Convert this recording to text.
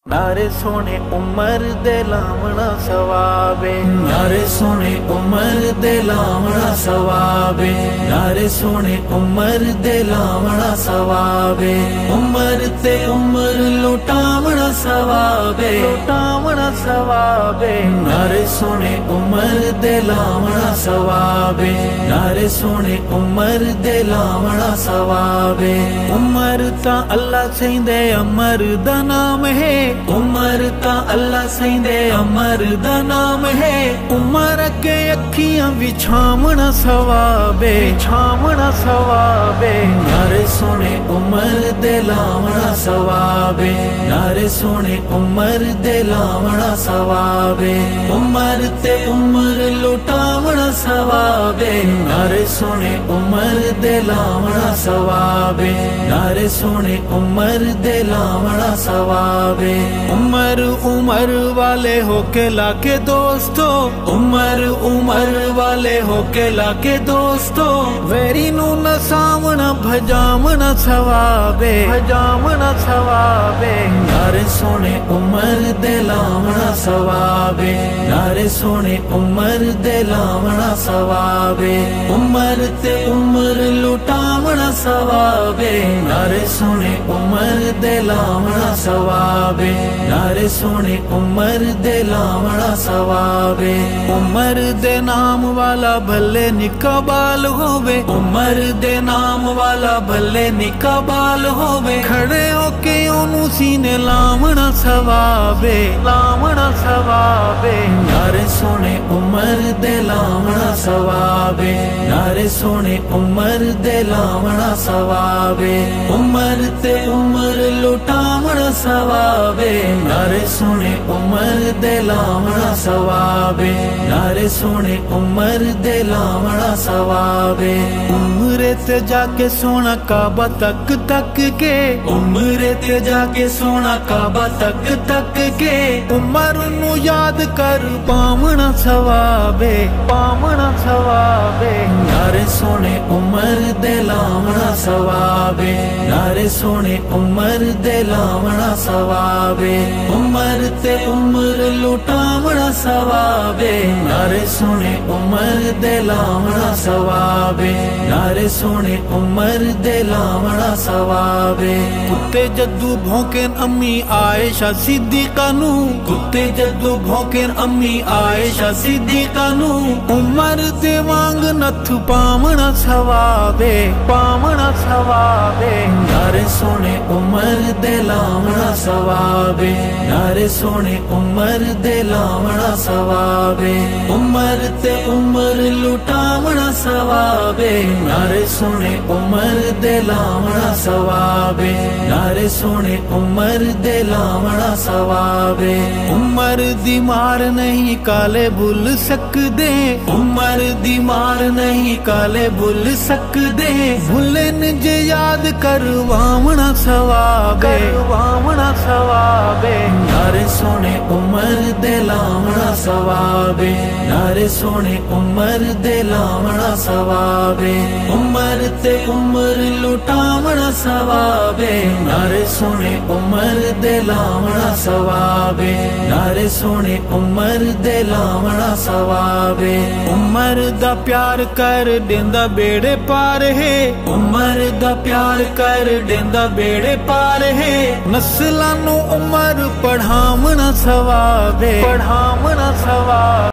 नारे सोने उमर दे लावना सवाबे, नारे सोने उमर दे लावना सवाबे, नारे सोने उमर दे लावना सवाबे, उमर ते उमर लुटावना सवाबे, लुटावना सवाबे, नारे सोने उमर दे लावना सवाबे, नारे सोने उमर दे लावना सवाबे। उमर ता अल्लाह सैंदे अमर दा नाम है, उमर ता अल्लाह सैंदे अमर दा नाम है। उमर के अखियां विछावना सवाबे, छावना सवाबे, नारे सोने उमर दे लावना सवाबे, नारे सोने उमर दे लावना सवाबे, उमर ते उमर लुटावना सवाबे, नारे सोने उमर दे लावना सवाबे, नारे सोने उमर दे लावना सवाबे। उमर उमर वाले होके लाके दोस्तों, उमर उमर वाले होके लाके दोस्तों, वेरी नू न सावना भजावना सवाबे, भजावना सवाबे, नारे सोने उमर दे लावना सवाबे, नारे सोने उमर दे लावना सवाबे, उमर ते उमर लुटावना सवाबे, नारे सोने उमर दे लावना सवाबे, नारे सोने उमर दे लावना सवाबे। उमर दे नाम वाला भले निका बाल होवे, उमर दे नाम वाला भले निका बाल होवे, खड़े होके ओनू सीने लावना सवाबे, लावना सवाबे, नारे सोने उमर दे लावना सवाबे, नारे सोने उमर दे लावना सवाबे, उमर ते उमर लुटावना सवाबे, नारे सोने उमर दे लावना सवाबे, नारे सोने उमर दे लावना सवाबे। उम्र ते जाके सोना काबा तक तक के, उम्र ते जाके सोना काबा तक तक के, उमर नू याद कर पावना सवाबे, पावना सवाबे, नारे सोने उमर दे लावना सवाबे, नारे सोने उमर दे लावना सवाबे, उमर ते उमर लुटावना सवाबे, नारे सोने उमर दे लावना सवाबे, नारे सोने उमर दे लावना सवाबे। कुत्ते जद्दू भौंकेन अम्मी आयशा सिद्दीका नू, कुत्ते जद्दू भौंकेन अम्मी आयशा सिद्दीका नू, उमर दे वांग नथ पावना सवाबे, पावना सवाबे, नारे सोने उमर दे लावना सवाबे, नारे सोने उमर दे लावना सवाबे, उमर ते उमर लुटावना सवाबे, नारे सोने उमर दे लावना सवाबे, नारे सोने उमर दे लावना सवाबे। उमर दी मार नहीं काले भुल सकदे, उमर दी मार नहीं काले भुल सकदे, भुलन जे याद करवावना सवाबे, करवावना सवाबे, नारे सोने उमर दे लावना सवाबे, नारे सोने उमर दे लावना सवाबे, उमर ते उमर लुटावना सवाबे, नारे सोने उमर दे लावना सवाबे, नारे सोने उमर दे लावना सवाबे। उमर दा प्यार कर देंदा बेड़े पार है, उमर दा प्यार कर देंदा बेड़े पार है, नस्लां नू उमर पढ़ावना सवाबे, पढ़ावना सवाबे।